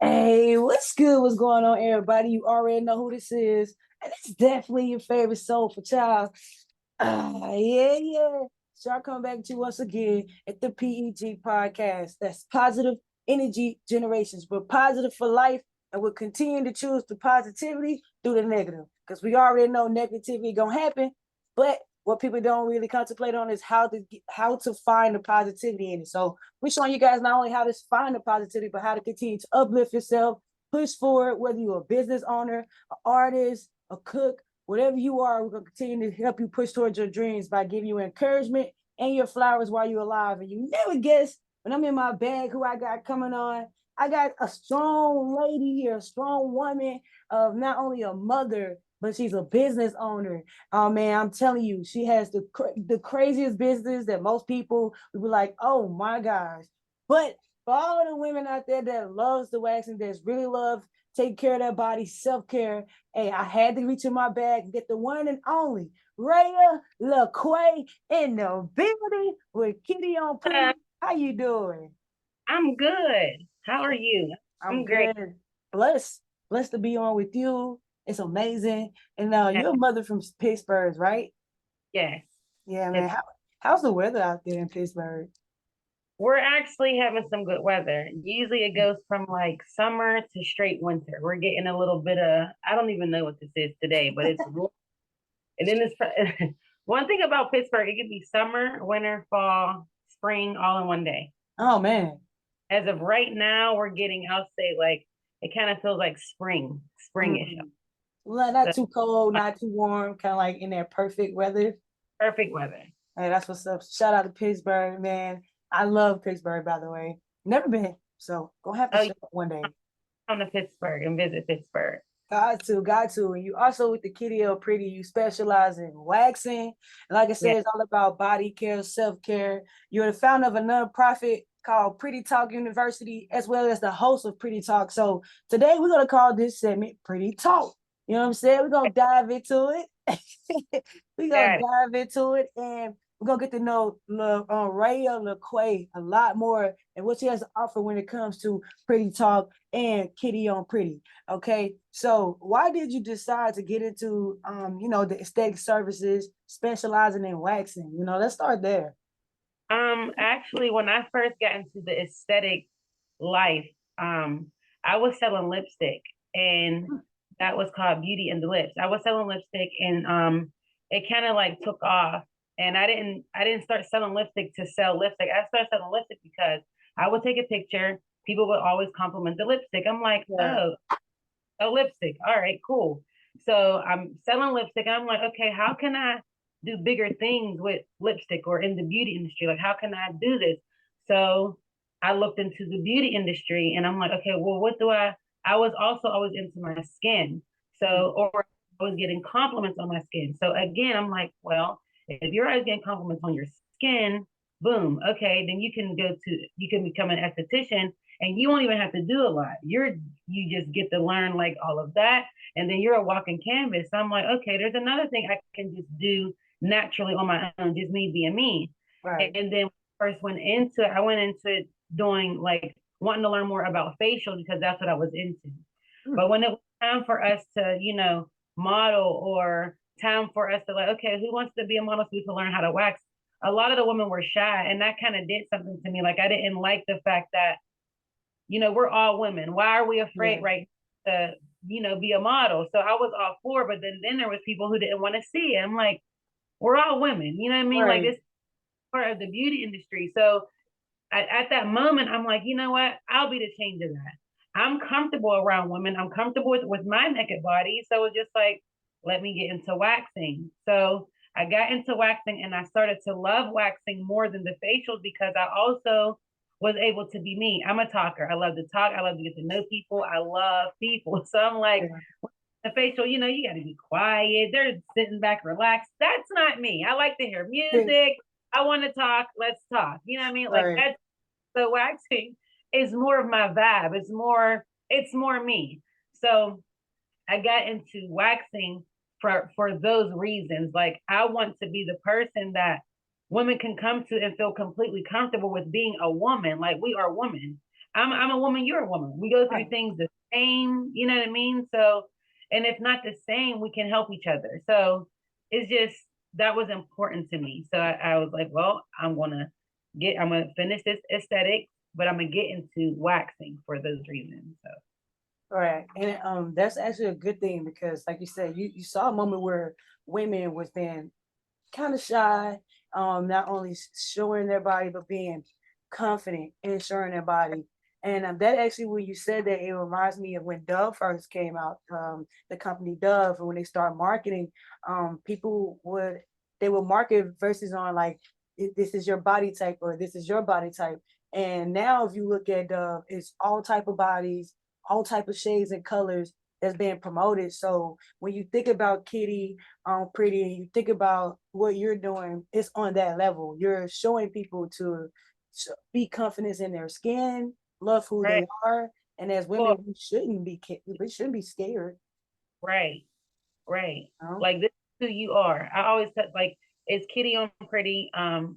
Hey, what's good? What's going on, everybody? You already know who this is. And it's definitely your favorite soulful child. Yeah. So I come back to you once again at the PEG podcast. That's positive energy generations. We're positive for life, and we'll continue to choose the positivity through the negative. Because we already know negativity gonna happen, but what people don't really contemplate on is how to find the positivity in it. So we're showing you guys not only how to find the positivity, but how to continue to uplift yourself, push forward, whether you're a business owner, an artist, a cook, whatever you are, we're going to continue to help you push towards your dreams by giving you encouragement and your flowers while you're alive. And you never guess when I'm in my bag who I got coming on. I got a strong lady here, a strong woman of not only a mother, but she's a business owner. Oh man, I'm telling you, she has the craziest business that most people would be like, oh my gosh. But for all the women out there that loves the waxing, that's really love taking care of their body, self-care, hey, I had to reach in my bag and get the one and only Raya LaQuay in the building with Kitty on Pretty. How you doing? I'm good. How are you? I'm I'm great. good. Blessed. Blessed to be on with you. It's amazing. And Yeah. you're a mother from Pittsburgh, right? Yes. Yeah, man. It's, How's the weather out there in Pittsburgh? we're actually having some good weather. Usually it goes from like summer to straight winter. We're getting a little bit of, I don't even know what this is today, but it's, and then it's, one thing about Pittsburgh, it could be summer, winter, fall, spring, all in one day. Oh man. As of right now, we're getting, I'll say like, it kind of feels like springish. Mm. Not So too cold, not too warm, kind of like in that perfect weather. perfect weather. Hey, that's what's up. Shout out to Pittsburgh, man. I love Pittsburgh, by the way. Never been, so gonna have to Oh, show up one day. come to Pittsburgh and visit Pittsburgh. Got to. And you also with the Kitty L Pretty, you specialize in waxing. And like I Yeah. said, it's all about body care, self-care. You're the founder of a nonprofit called Pretty Talk University, as well as the host of Pretty Talk. So today we're gonna call this segment Pretty Talk. You know what I'm saying? We're gonna dive into it. We're gonna Got it. dive into it and we're gonna get to know Raya LaQuay a lot more and what she has to offer when it comes to Pretty Talk and Kitty on Pretty. Okay, so why did you decide to get into the aesthetic services, specializing in waxing? Let's start there. Actually, when I first got into the aesthetic life, I was selling lipstick, and that was called Beauty and the Lips. I was selling lipstick, and it kind of like took off. And I didn't start selling lipstick to sell lipstick. I started selling lipstick because I would take a picture. People would always compliment the lipstick. I'm like, Yeah. oh, a lipstick. All right, cool. So I'm selling lipstick. And I'm like, okay, how can I do bigger things with lipstick or in the beauty industry? Like, how can I do this? So I looked into the beauty industry and I'm like, okay, well, what do I was also always into my skin. So, or I was getting compliments on my skin. So again, I'm like, well, if you're always getting compliments on your skin, boom, okay, then you can become an esthetician and you won't even have to do a lot. You just get to learn like all of that, and then you're a walking canvas. So I'm like, okay, there's another thing I can just do naturally on my own, just me being me. Right. And then first went into it, I went into it doing like wanting to learn more about facial because that's what I was into. Mm. But when it was time for us to, model or time for us to like, okay, who wants to be a model so we can learn how to wax? A lot of the women were shy, and that kind of did something to me. Like I didn't like the fact that we're all women. Why are we Yeah. afraid, right, to, be a model? So I was all for, but then there was people who didn't want to see it. I'm like, we're all women. You know what I mean? Like Right. this is part of the beauty industry. So at that moment, I'm like, you know what? I'll be the change of that. I'm comfortable around women. I'm comfortable with my naked body. So it's just like, let me get into waxing. So I got into waxing and I started to love waxing more than the facials because I also was able to be me. I'm a talker. I love to talk. I love to get to know people. I love people. So I'm like, Yeah. the facial, you got to be quiet. They're sitting back, relaxed. That's not me. I like to hear music. I want to talk. Let's talk. You know what I mean? Like Right. that's so waxing is more of my vibe. It's more me. So I got into waxing for those reasons. Like I want to be the person that women can come to and feel completely comfortable with being a woman. Like we are women. I'm a woman, you're a woman. We go through Right. things the same, you know what I mean? So, and if not the same, we can help each other. So it's just that was important to me. So I was like, well, I'm gonna finish this aesthetic, but I'm gonna get into waxing for those reasons. So Right. And that's actually a good thing because like you said, you saw a moment where women was being kind of shy, not only showing their body, but being confident in showing their body. And that actually, when you said that, it reminds me of when Dove first came out, the company Dove, and when they started marketing, people would they would market versus on like this is your body type or this is your body type. And now, if you look at Dove, it's all type of bodies, all type of shades and colors that's being promoted. So when you think about Kitty Pretty and you think about what you're doing, it's on that level. You're showing people to be confident in their skin, love who right, they are, and as well, women, we shouldn't be scared. right. Right. You know? Like this is who you are. I always said like it's kitty on pretty,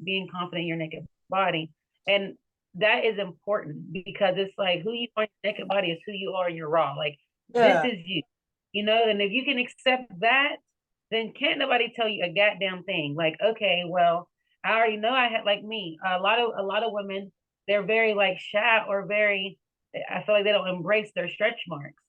being confident in your naked body. And that is important because it's like who you are in your naked body is who you are in your raw. Like this Yeah, is you. You know, and if you can accept that, then can't nobody tell you a goddamn thing. Like, okay, well, I already know I had like me, a lot of women, they're very like shy or very I feel like they don't embrace their stretch marks.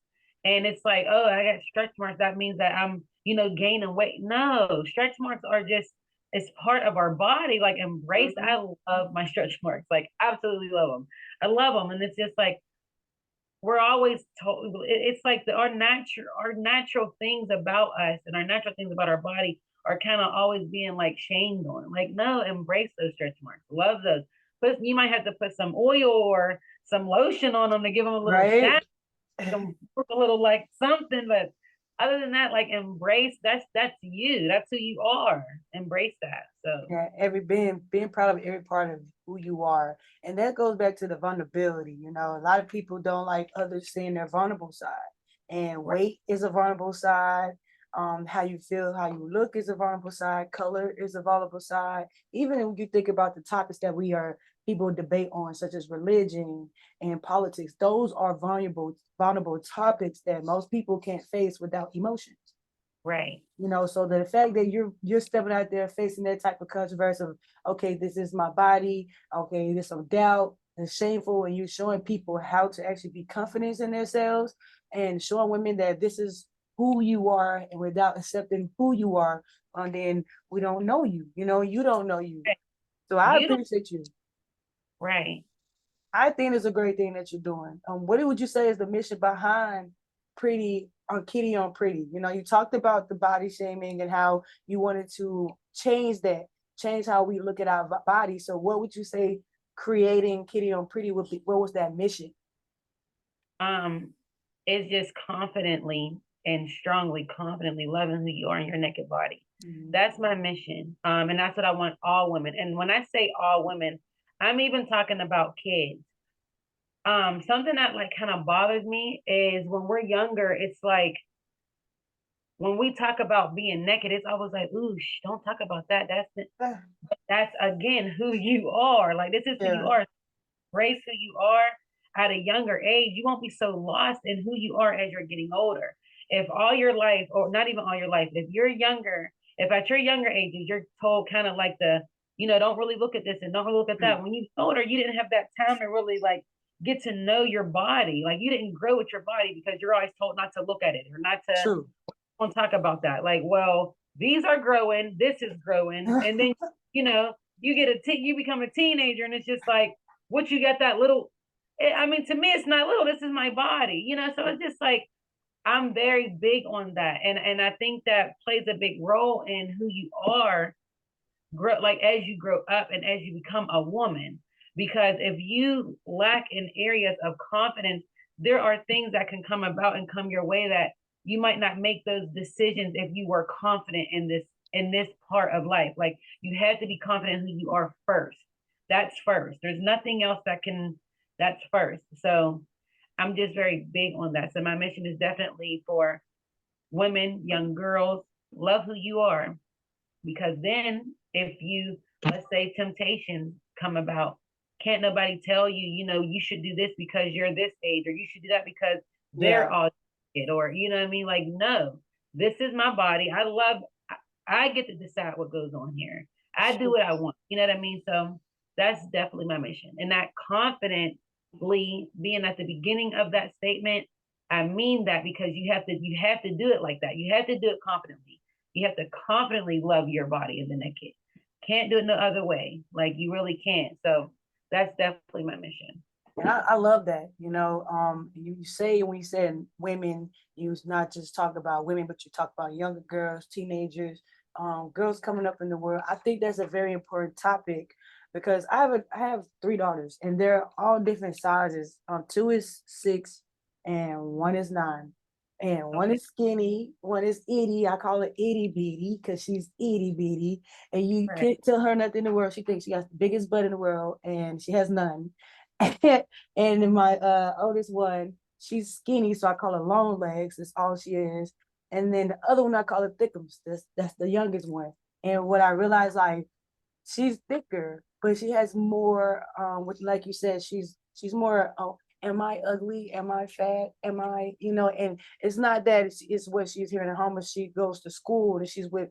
And it's like, oh, I got stretch marks. That means that I'm, gaining weight. No, stretch marks are just, it's part of our body. Like, embrace. mhm, I love my stretch marks. Like, absolutely love them. I love them. And it's just like, we're always told, it's like our natural things about us and our natural things about our body are kind of always being like shamed on. Like, no, embrace those stretch marks. Love those. But you might have to put some oil or some lotion on them to give them a little right. shine, a little like something, but other than that, like embrace that's you. That's who you are. Embrace that. So Yeah, every being proud of every part of who you are, and that goes back to the vulnerability. You know, a lot of people don't like others seeing their vulnerable side, and right, weight is a vulnerable side. How you feel, how you look is a vulnerable side. Color is a vulnerable side. Even when you think about the topics that we are people debate on, such as religion and politics, those are vulnerable topics that most people can't face without emotions. right, You know, so the fact that you're stepping out there facing that type of controversy of, okay, this is my body, okay, there's some doubt, it's shameful, and you're showing people how to actually be confident in themselves and showing women that this is who you are, and without accepting who you are, and then we don't know you, you don't know you. right. So I You don't appreciate you. right. I think it's a great thing that you're doing. What would you say is the mission behind Pretty on Kitty on Pretty? You know, you talked about the body shaming and how you wanted to change that, change how we look at our body. So, what would you say creating Kitty on Pretty would be? What was that mission? Um, it's just confidently and strongly, confidently loving who you are in your naked body. Mhm. That's my mission. And that's what I want all women. And when I say all women, I'm even talking about kids. Something that like kind of bothers me is when we're younger, it's like when we talk about being naked, it's always like, ooh, don't talk about that. That's again who you are. Like this is who you Yeah, are. Embrace who you are at a younger age. You won't be so lost in who you are as you're getting older. If all your life, or not even all your life, if you're younger, if at your younger ages you're told kind of like don't really look at this and don't really look at that. When you are older, you didn't have that time to really like get to know your body. Like you didn't grow with your body because you're always told not to look at it or not to true. don't talk about that. Like, well, these are growing, this is growing, and then you become a teenager, and it's just like, what you got that little. I mean, to me, it's not little. This is my body, So it's just like I'm very big on that, and I think that plays a big role in who you are, grow like as you grow up and as you become a woman. Because if you lack in areas of confidence, there are things that can come about and come your way that you might not make those decisions if you were confident in this part of life. Like you had to be confident who you are first. That's first. There's nothing else that's first. So I'm just very big on that. So my mission is definitely for women, young girls, love who you are, because then if you, let's say, temptations come about, can't nobody tell you, you should do this because you're this age, or you should do that because Yeah. they're all it, or you know what I mean? Like, no, this is my body. I get to decide what goes on here. I do what I want. You know what I mean? So that's definitely my mission. And that confidently being at the beginning of that statement, I mean that because you have to do it like that. You have to do it confidently. You have to confidently love your body as a naked. Can't do it no other way. Like you really can't. So that's definitely my mission. And I love that. You say when you said women, you not just talk about women, but you talk about younger girls, teenagers, girls coming up in the world. I think that's a very important topic because I have three daughters and they're all different sizes. Two is 6 and one is 9. And one Okay. is skinny, one is itty. I call her itty bitty because she's itty bitty. And you Right. can't tell her nothing in the world. She thinks she has the biggest butt in the world and she has none. And then my oldest one, she's skinny, so I call her long legs. That's all she is. And then the other one I call her thickums. That's the youngest one. And what I realized, like, she's thicker, but she has more. Which, like you said, she's more. Oh, am I ugly? Am I fat? Am I? And it's not that it's what she's hearing at home. But she goes to school and she's with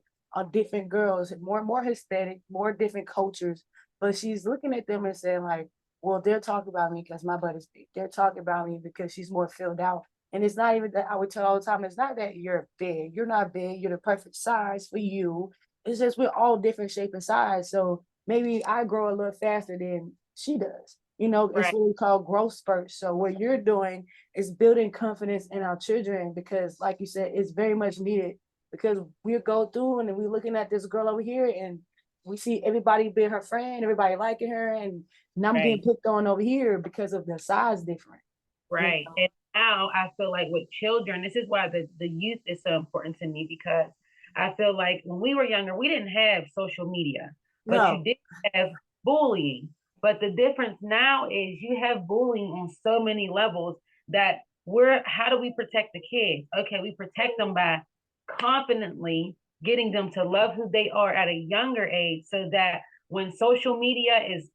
different girls, more Hispanic, more different cultures. But she's looking at them and saying like, well, they're talking about me because my butt is big. They're talking about me because she's more filled out. And it's not even that I would tell all the time, it's not that you're big. You're not big. You're the perfect size for you. It's just we're all different shape and size. So maybe I grow a little faster than she does. It's Right. what we call growth spurts. So what you're doing is building confidence in our children because, like you said, it's very much needed because we go through and we're looking at this girl over here and we see everybody being her friend, everybody liking her, and now I'm getting Right. picked on over here because of the size difference. You Right. know? And now I feel like with children, this is why the youth is so important to me because I feel like when we were younger, we didn't have social media, but you No. did have bullying. But the difference now is you have bullying on so many levels that how do we protect the kids? Okay, we protect them by confidently getting them to love who they are at a younger age so that when social media is,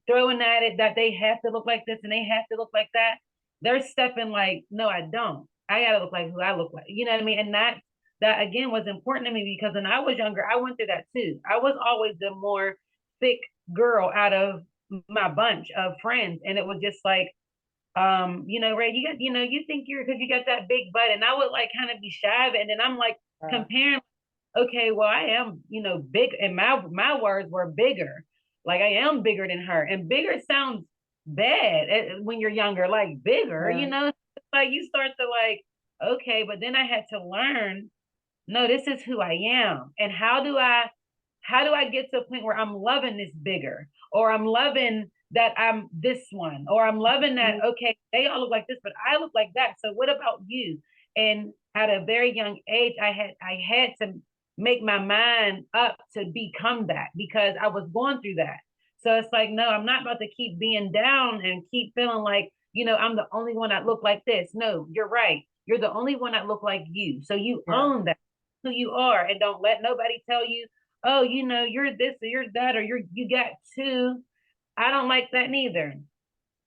throwing at it that they have to look like this and they have to look like that, they're stepping like, no, I don't. I gotta look like who I look like. You know what I mean? And that again was important to me because when I was younger, I went through that too. I was always the more thick girl out of my bunch of friends. And it was just like, Ray, you got, you think you're because you got that big butt. And I would like kind of be shy of it. And then I'm like uh, comparing, okay, well, I am, big, and my words were bigger. Like I am bigger than her. And bigger sounds bad when you're younger, like bigger, uh, like you start to like, okay, but then I had to learn, no, this is who I am. And how do I get to a point where I'm loving this bigger, or I'm loving that I'm this one, or I'm loving that, okay, they all look like this, but I look like that. So what about you? And at a very young age, I had to make my mind up to become that because I was going through that. So it's like, no, I'm not about to keep being down and keep feeling like, I'm the only one that look like this. No, you're right. You're the only one that look like you. So you yeah. own that, who you are, and don't let nobody tell you, oh, you're this or you're that or you got two. I don't like that neither.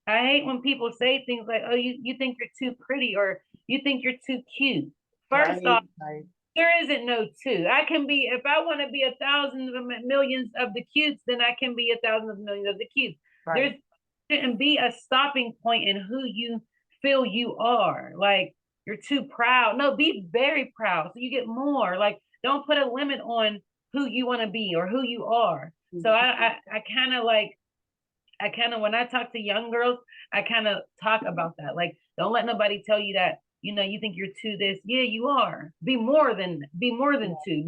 I hate when people say things like, oh, you think you're too pretty or you think you're too cute. First off, Right. Right. there isn't no two. I can be, if I want to be a thousand of millions of the cutes, then I can be a thousand of millions of the cutes. Right. There shouldn't be a stopping point in who you feel you are. Like you're too proud. No, be very proud so you get more. Like don't put a limit on who you want to be or who you are. So Mhm. I kind of like I kind of when I talk to young girls, I kind of talk about that. Like, don't let nobody tell you that you think you're two this. Yeah, you are. Be more than Yeah. two.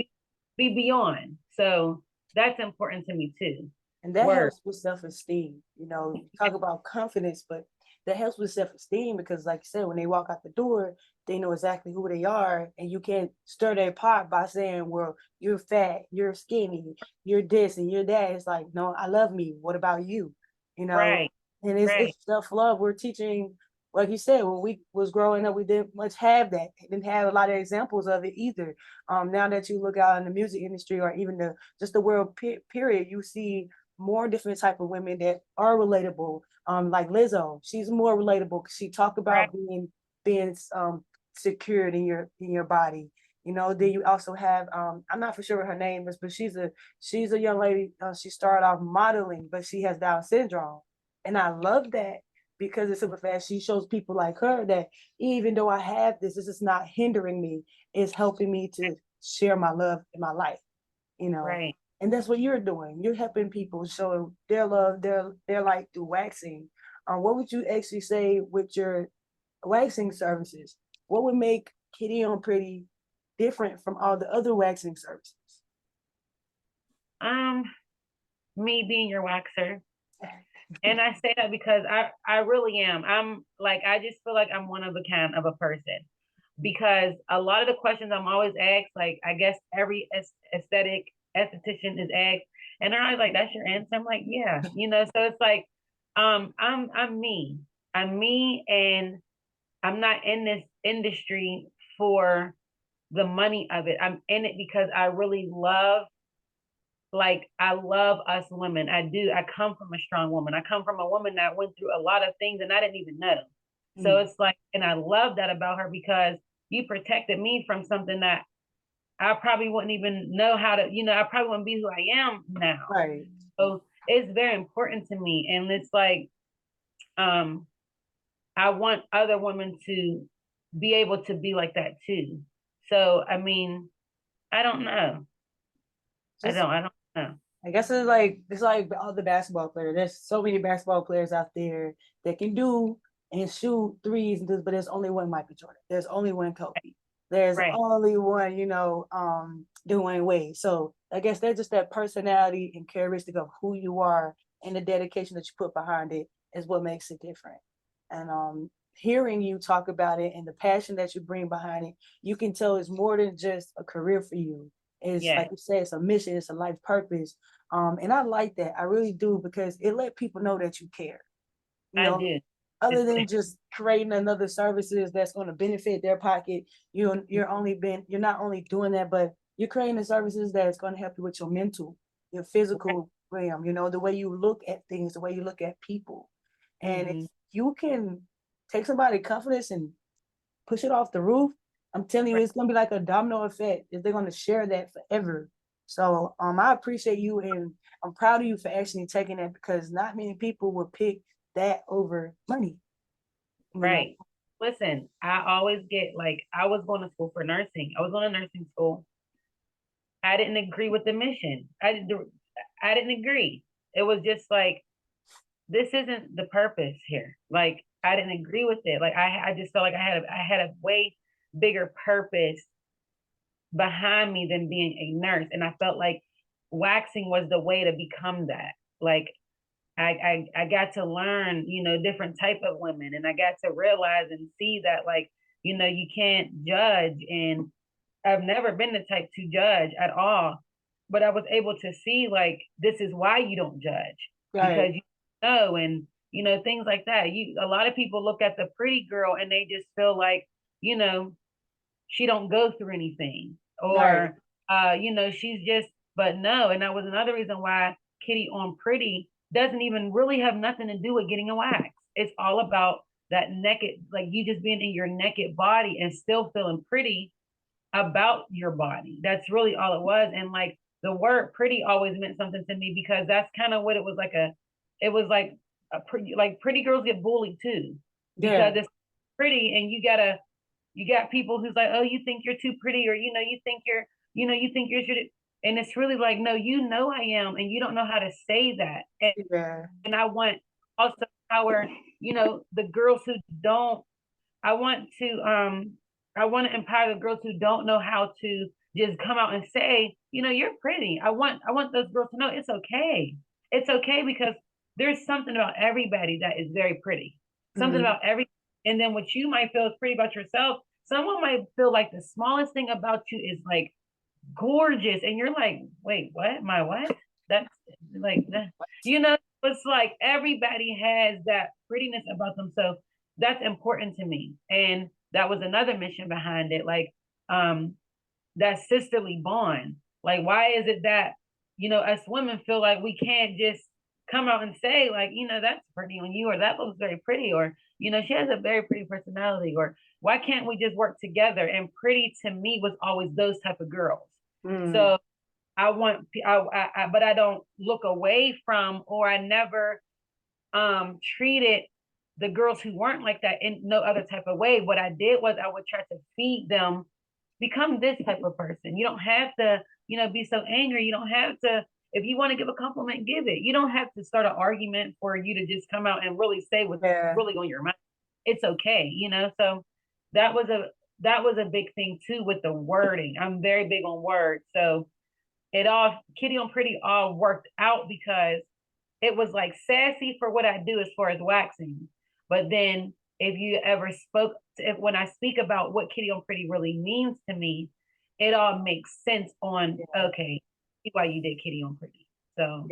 Be beyond. So that's important to me too. And that Word. helps with self-esteem. You talk about confidence, but that helps with self-esteem because, like you said, when they walk out the door, they know exactly who they are, and you can't stir their pot by saying, "Well, you're fat, you're skinny, you're this and you're that." It's like, no, I love me. What about you? You know, Right. and Right. it's self-love. We're teaching, like you said, when we was growing up, we didn't much have that. Didn't have a lot of examples of it either. Now that you look out in the music industry or even just the world period, you see more different type of women that are relatable. Like Lizzo, she's more relatable because she talk Right. about being secured in your body. You know, then you also have I'm not for sure what her name is, but she's a young lady. She started off modeling, but she has Down syndrome, and I love that because it's super fast. She shows people like her that even though I have this is not hindering me. It's helping me to share my love in my life. You know, Right. and that's what you're doing. You're helping people show their love, their light through waxing. What would you actually say with your waxing services? What would make Kitty on Pretty different from all the other waxing services? Um, me being your waxer. And I say that because I really am. I'm like, I just feel like I'm one of a kind of a person because a lot of the questions I'm always asked, like, I guess every aesthetic esthetician is asked, and they're always like, that's your answer. I'm like, yeah, so it's like, I'm me. I'm me, and I'm not in this industry for the money of it. I'm in it because I really love, like, I love us women. I do. I come from a strong woman. I come from a woman that went through a lot of things and I didn't even know. So Mm. it's like, and I love that about her because you protected me from something that I probably wouldn't even know how to, I probably wouldn't be who I am now. Right. So it's very important to me. And it's like, um, I want other women to be able to be like that too. So, I mean, I don't know. Just I don't know. I guess it's like all the basketball players. There's so many basketball players out there that can do and shoot threes, but there's only one Michael Jordan. There's only one Kobe. There's Right. only one, Dwayne Wade. So I guess that's just that personality and characteristic of who you are and the dedication that you put behind it is what makes it different. And hearing you talk about it and the passion that you bring behind it, you can tell it's more than just a career for you. It's Yeah, like you said, it's a mission, it's a life purpose. And I like that. I really do because it let people know that you care. You I know, do. other It's than just creating another services that's going to benefit their pocket, you're not only doing that, but you're creating the services that's going to help you with your mental, your physical realm, the way you look at things, the way you look at people. And if mm-hmm. you can take somebody's confidence and push it off the roof, I'm telling you, Right. it's gonna be like a domino effect if they're gonna share that forever. So I appreciate you and I'm proud of you for actually taking that because not many people would pick that over money, you know. Right. Listen, I always get like, I was going to school for nursing. I was going to nursing school. I didn't agree with the mission. I didn't agree. It was just like, this isn't the purpose here. Like, I didn't agree with it. Like, I just felt like I had a way bigger purpose behind me than being a nurse. And I felt like waxing was the way to become that. Like, I got to learn, different type of women, and I got to realize and see that, like, you can't judge. And I've never been the type to judge at all, but I was able to see, like, this is why you don't judge, Right, because and things like that. A lot of people look at the pretty girl and they just feel like, you know she don't go through anything, right, or she's just, but no. And that was another reason why Kitty on Pretty doesn't even really have nothing to do with getting a wax. It's all about that naked, like, you just being in your naked body and still feeling pretty about your body. That's really all it was. And like, the word pretty always meant something to me because that's kind of what it was. It was like pretty girls get bullied too, yeah, because it's pretty, and you got people who's like, oh, you think you're too pretty, or you think you're, and it's really like, no, I am, and you don't know how to say that. yeah, And I want also empower, the girls who don't. I want to empower the girls who don't know how to just come out and say, you're pretty. I want those girls to know it's okay. It's okay, because there's something about everybody that is very pretty. Something mm-hmm. about every And then what you might feel is pretty about yourself, someone might feel like the smallest thing about you is like gorgeous, and you're like, wait, what? My what? That's like that. It's like everybody has that prettiness about them. So that's important to me. And that was another mission behind it. Like, that sisterly bond. Like, why is it that, us women feel like we can't just come out and say like, that's pretty on you, or that looks very pretty, or, she has a very pretty personality, or why can't we just work together? And pretty to me was always those type of girls. Mm. So but I don't look away from, or I never treated the girls who weren't like that in no other type of way. What I did was I would try to feed them, become this type of person. You don't have to, be so angry. You don't have to, if you want to give a compliment, give it. You don't have to start an argument for you to just come out and really say what's really on your mind. It's okay, So that was a big thing too with the wording. I'm very big on words. So Kitty on Pretty all worked out because it was like sassy for what I do as far as waxing. But then if you ever when I speak about what Kitty on Pretty really means to me, it all makes sense on, okay, why you did Kitty on Pretty. So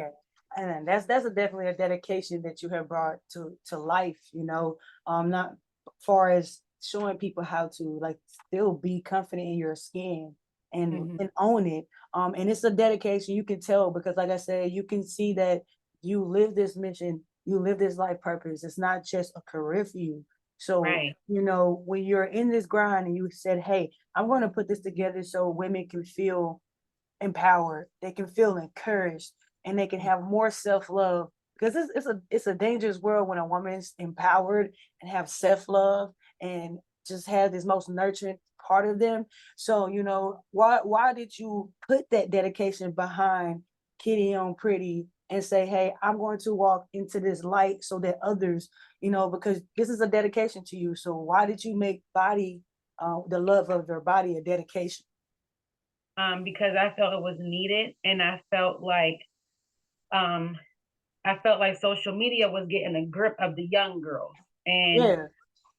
and that's definitely a dedication that you have brought to life, not far as showing people how to like still be confident in your skin and own it. And it's a dedication, you can tell, because like I said, you can see that you live this mission, you live this life purpose. It's not just a career for you. So, when you're in this grind and you said, hey, I'm going to put this together so women can feel empowered, they can feel encouraged, and they can have more self-love, because it's a dangerous world when a woman's empowered and have self-love and just have this most nurturing part of them. So why did you put that dedication behind Kitty on Pretty and say, hey, I'm going to walk into this light so that others, because this is a dedication to you. So why did you make body, the love of their body, a dedication? Because I felt it was needed, and I felt like social media was getting a grip of the young girls. And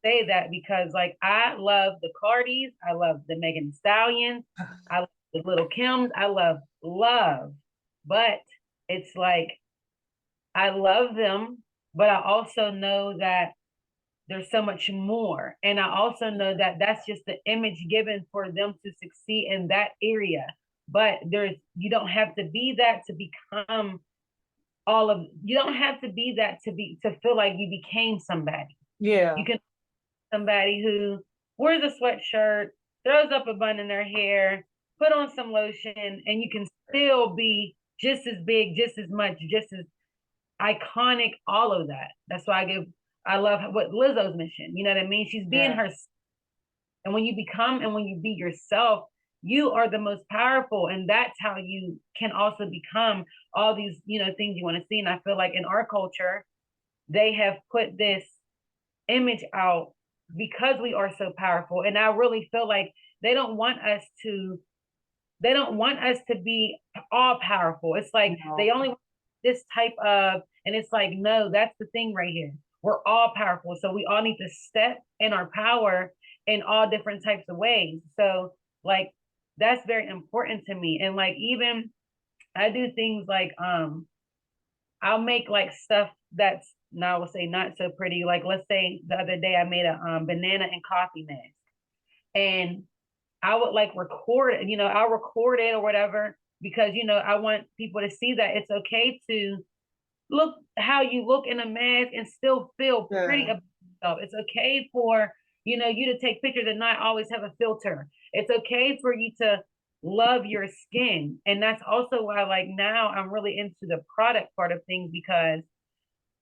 say that because like I love the Cardis, I love the Megan Thee Stallions, I love the Little Kims, I love, but it's like I love them, but I also know that there's so much more. And I also know that that's just the image given for them to succeed in that area. But you don't have to be that to become you don't have to be that to feel like you became somebody. Yeah. You can somebody who wears a sweatshirt, throws up a bun in their hair, put on some lotion, and you can still be just as big, just as much, just as iconic, all of that. That's why I love what Lizzo's mission. You know what I mean? She's being her. And when you be yourself, you are the most powerful. And that's how you can also become all these, things you want to see. And I feel like in our culture, they have put this image out because we are so powerful. And I really feel like they don't want us to be all powerful. It's like they only want this type of, and it's like, no, that's the thing right here. We're all powerful. So we all need to step in our power in all different types of ways. So like, that's very important to me. And like, even I do things like, I'll make like stuff that's, now I will say not so pretty. Like, let's say the other day I made a banana and coffee mask, and I would like record it, I'll record it or whatever, because, I want people to see that it's okay to look how you look in a mask and still feel pretty about yourself. It's okay for, you to take pictures and not always have a filter. It's okay for you to love your skin. And that's also why like now I'm really into the product part of things, because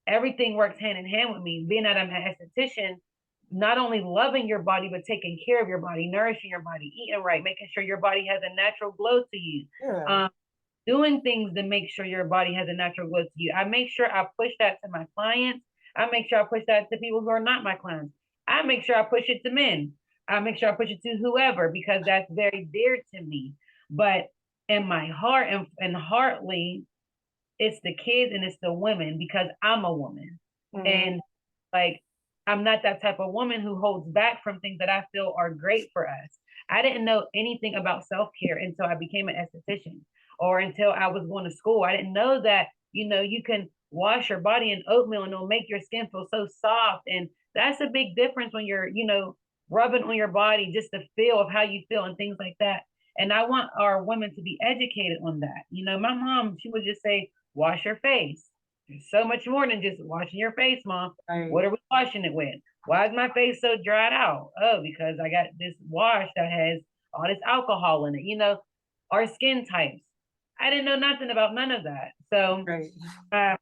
everything works hand in hand with me. Being that I'm an esthetician, not only loving your body, but taking care of your body, nourishing your body, eating right, making sure your body has a natural glow to you. Doing things to make sure your body has a natural glow to you. I make sure I push that to my clients. I make sure I push that to people who are not my clients. I make sure I push it to men. I make sure I push it to whoever, because that's very dear to me. But in my heart and heartly, it's the kids and it's the women, because I'm a woman. And like, I'm not that type of woman who holds back from things that I feel are great for us. I didn't know anything about self-care until I became an esthetician, or until I was going to school. I didn't know that, you can wash your body in oatmeal and it'll make your skin feel so soft. And that's a big difference when you're, rubbing on your body, just the feel of how you feel and things like that. And I want our women to be educated on that. My mom, she would just say, wash your face. There's so much more than just washing your face, Mom. Right. What are we washing it with? Why is my face so dried out? Oh, because I got this wash that has all this alcohol in it. Our skin types. I didn't know nothing about none of that. So Right. uh,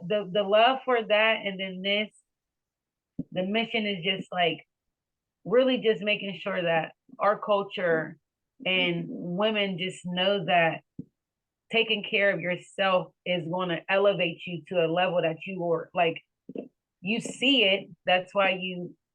the love for that, and then the mission is just like really just making sure that our culture and women just know that taking care of yourself is going to elevate you to a level that you were like, you see it. That's why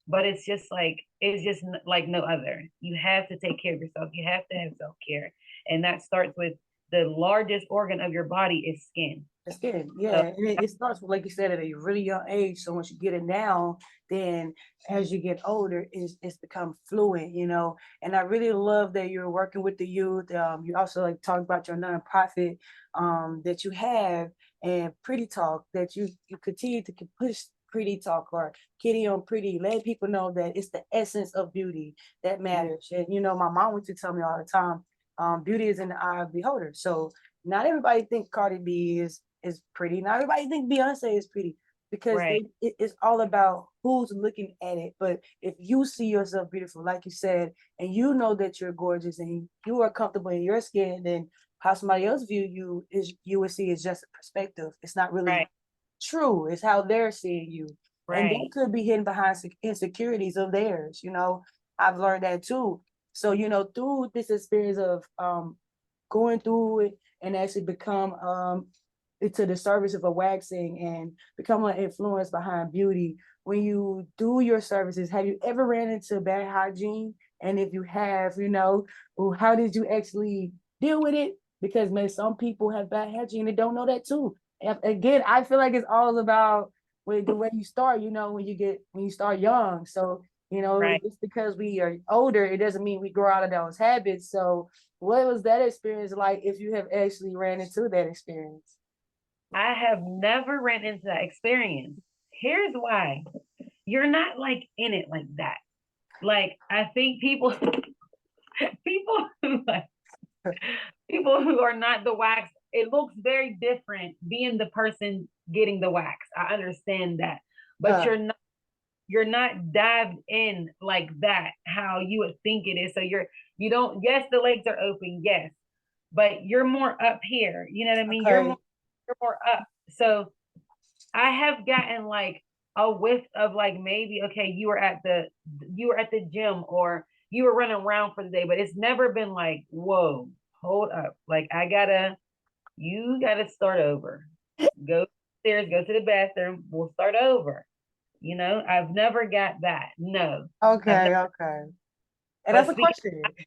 but it's just like no other. You have to take care of yourself. You have to have self-care. And that starts with the largest organ of your body is skin. It's good. Yeah. So, And it starts with, like you said, at a really young age. So once you get it now, then as you get older, it's become fluent, And I really love that you're working with the youth. You also like talk about your nonprofit that you have, and Pretty Talk, that you continue to push Pretty Talk, or Kitty on Pretty. Let people know that it's the essence of beauty that matters. And my mom used to tell me all the time, beauty is in the eye of the beholder. So not everybody think Cardi B is pretty. Not everybody think Beyonce is pretty, because right, it's all about who's looking at it. But if you see yourself beautiful, like you said, and you know that you're gorgeous and you are comfortable in your skin, then how somebody else view you is, you would see, is just a perspective. It's not really right, true. It's how they're seeing you. And right. that could be hidden behind insecurities of theirs. I've learned that too. So, through this experience of going through it and actually become into the service of a waxing and become an influence behind beauty. When you do your services, have you ever ran into bad hygiene? And if you have, well, how did you actually deal with it? Because maybe some people have bad hygiene and don't know that too. And again, I feel like it's all about the way you start, when you start young. So, Right. just because we are older, it doesn't mean we grow out of those habits. So what was that experience like, if you have actually ran into that experience? I have never ran into that experience. Here's why. You're not like in it like that. Like I think people who like people who are not the wax, it looks very different being the person getting the wax. I understand that. But Uh, you're not dived in like that how you would think it is. So you don't, yes, the legs are open, yes, but you're more up here. You know what I mean? okay. You're more up. So I have gotten like a whiff of like maybe okay, you were at the gym or you were running around for the day, but it's never been like, whoa, hold up. Like you gotta start over. Go upstairs, go to the bathroom, we'll start over. I've never got that. No. I've never, Okay, okay. And that's but a speaking, question.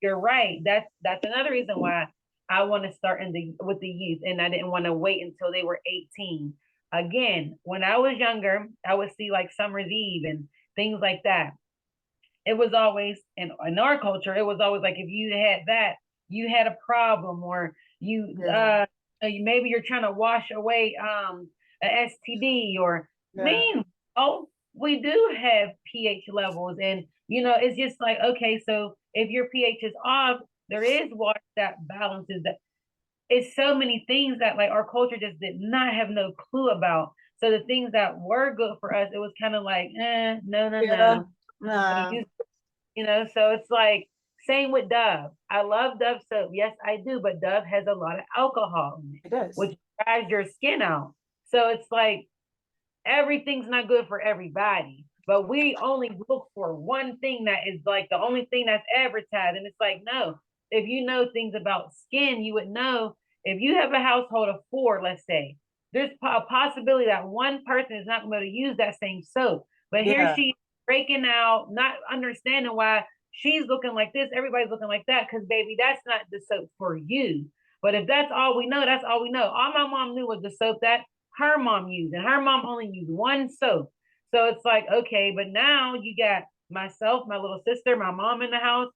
you're right. That's another reason why I want to start with the youth, and I didn't want to wait until they were 18. Again, when I was younger, I would see like Summer's Eve and things like that. It was always in our culture, it was always like if you had that, you had a problem, or Yeah, maybe you're trying to wash away a STD, or yeah, mean, oh, we do have pH levels, and it's just like, okay, so if your pH is off, there is water that balances that. It's so many things that like our culture just did not have no clue about. So the things that were good for us, it was kind of like, no, no, yeah. no. Nah, So it's like same with Dove. I love Dove soap. Yes, I do, but Dove has a lot of alcohol in it, it does. which dries your skin out. So it's like everything's not good for everybody. But we only look for one thing that is like the only thing that's advertised. And it's like, no, if you know things about skin, you would know if you have a household of four, let's say, there's a possibility that one person is not going to use that same soap. But here Yeah, she breaking out, not understanding why she's looking like this, everybody's looking like that, because baby, that's not the soap for you. But if that's all we know, that's all we know. All my mom knew was the soap that her mom used, and her mom only used one soap. So it's like, okay, but now you got myself, my little sister, my mom in the house.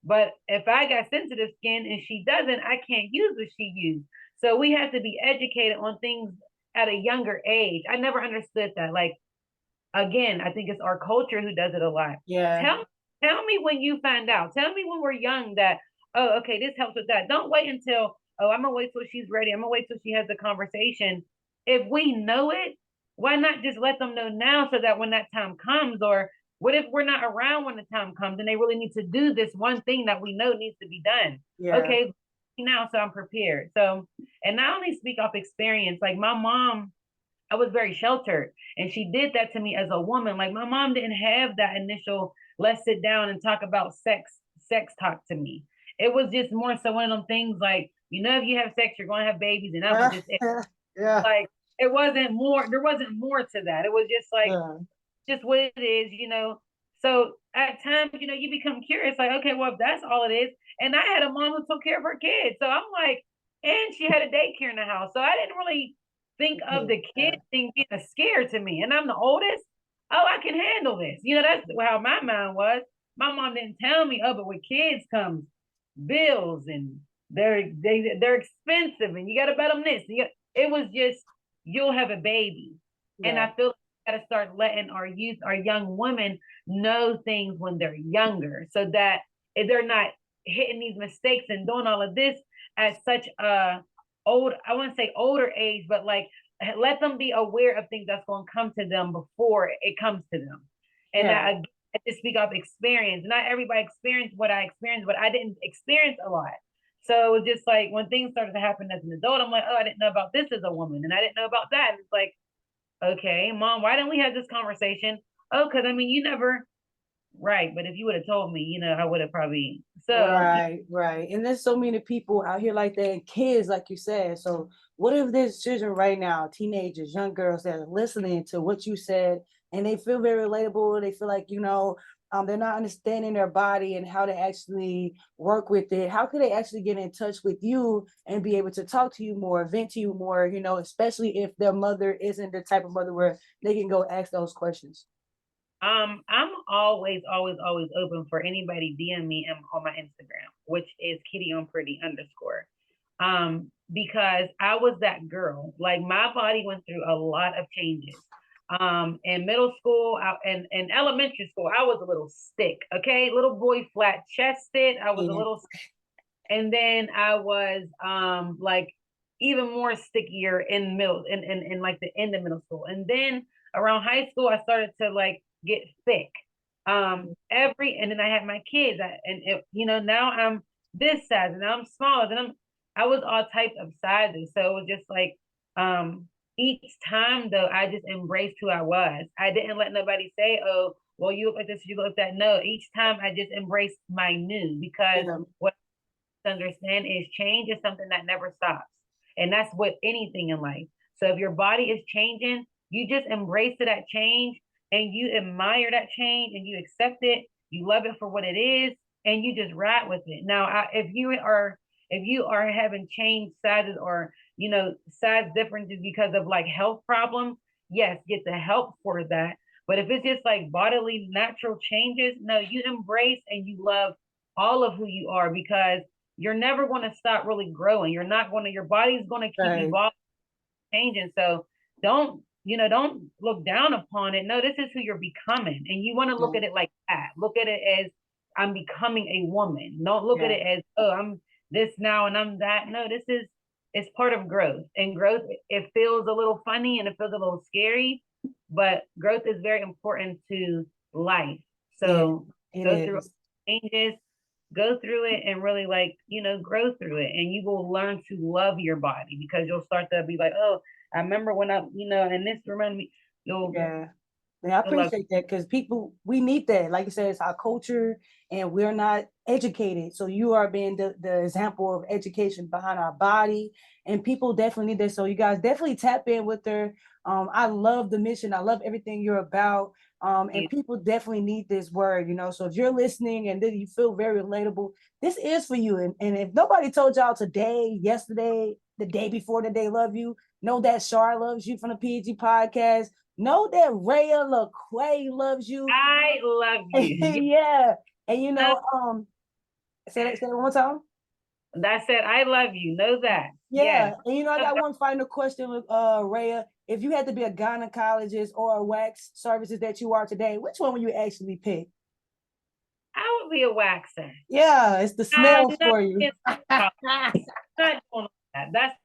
But if I got sensitive skin and she doesn't, I can't use what she used. So we have to be educated on things at a younger age. I never understood that. Like, again, I think it's our culture who does it a lot. yeah, Tell me when you find out. Tell me when we're young that, oh, okay, this helps with that. Don't wait until, oh, I'm gonna wait till she's ready. I'm gonna wait till she has the conversation. if we know it, why not just let them know now so that when that time comes, or what if we're not around when the time comes and they really need to do this one thing that we know needs to be done? Yeah. Okay, now so I'm prepared. So, and I only speak off experience. Like my mom, I was very sheltered, and she did that to me as a woman. Like my mom didn't have that initial let's sit down and talk about sex talk to me. It was just more so one of them things like, if you have sex, you're going to have babies, and that was just it. Yeah. Like it wasn't more. There wasn't more to that. It was just like Yeah. just what it is. So at times, you become curious, like, okay, well, if that's all it is. And I had a mom who took care of her kids. So I'm like, and she had a daycare in the house. So I didn't really think of the kid thing being a scare to me. And I'm the oldest. Oh, I can handle this. That's how my mind was. My mom didn't tell me, oh, but with kids comes bills, and they're expensive, and you got to bet them this. It was just, you'll have a baby. And Yeah. I feel got to start letting our youth, our young women know things when they're younger, so that if they're not hitting these mistakes and doing all of this at such a I wouldn't say older age, but like let them be aware of things that's going to come to them before it comes to them. And Yeah. I just speak of experience. Not everybody experienced what I experienced, but I didn't experience a lot. So it was just like when things started to happen as an adult, I'm like, oh, I didn't know about this as a woman, and I didn't know about that. And it's like, okay, mom, why didn't we have this conversation? Oh, because I mean, you never, right. But if you would have told me, I would have probably, so Right, right. And there's so many people out here like that, and kids, like you said. So what if there's children right now, teenagers, young girls that are listening to what you said, and they feel very relatable. They feel like, they're not understanding their body and how to actually work with it. How could they actually get in touch with you and be able to talk to you more, vent to you more, especially if their mother isn't the type of mother where they can go ask those questions? I'm always, always, always open for anybody DM me on my Instagram, which is kitty on pretty underscore. Because I was that girl. Like my body went through a lot of changes. In middle school, in elementary school, I was a little stick, okay, little boy, flat chested. I was a Yeah. little, and then I was like even more stickier in middle, in like the end of middle school, and then around high school, I started to like get thick. And then I had my kids, now I'm this size, and now I'm smaller, I was all types of sizes. So it was just like, each time though, I just embraced who I was. I didn't let nobody say, oh, well, you look like this, you look like that. No, each time I just embraced my new, because Yeah. what I understand is change is something that never stops. And that's with anything in life. So if your body is changing, you just embrace that change, and you admire that change, and you accept it, you love it for what it is, and you just ride with it. Now, if you are having change sizes, or size differences because of like health problems, yes, get the help for that. But if it's just like bodily natural changes, no, you embrace and you love all of who you are, because you're never going to stop really growing. Your body's going to keep Right. evolving, changing. So don't look down upon it. No, this is who you're becoming. And you want to look Yeah. at it like that. Look at it as, I'm becoming a woman. Don't look at Yeah. it as, oh, I'm this now and I'm that. No, it's part of growth. And growth, it feels a little funny and it feels a little scary, but growth is very important to life. Yeah. So It go through is. changes, go through it, and really like, grow through it. And you will learn to love your body, because you'll start to be like, oh, I remember when and this reminded me, Yeah. Yeah, I you'll love. appreciate that, because people, we need that. Like you said, it's our culture and we're not educated. So you are being the example of education behind our body, and people definitely need that. So you guys definitely tap in with her. I love the mission. I love everything you're about. And people definitely need this word, So if you're listening and then you feel very relatable, this is for you. And if nobody told y'all today, yesterday, the day before that they love you, know that Shar loves you from the P.E.G podcast. Know that Rhea LaQuay loves you. I love you. Yeah. And say that one more time. That said, I love you. Know that. Yeah. Yes. And I got one final question with Rhea. If you had to be a gynecologist or a wax services that you are today, which one would you actually pick? I would be a waxer. Yeah, it's the I'm smells not, for you. not doing that. That's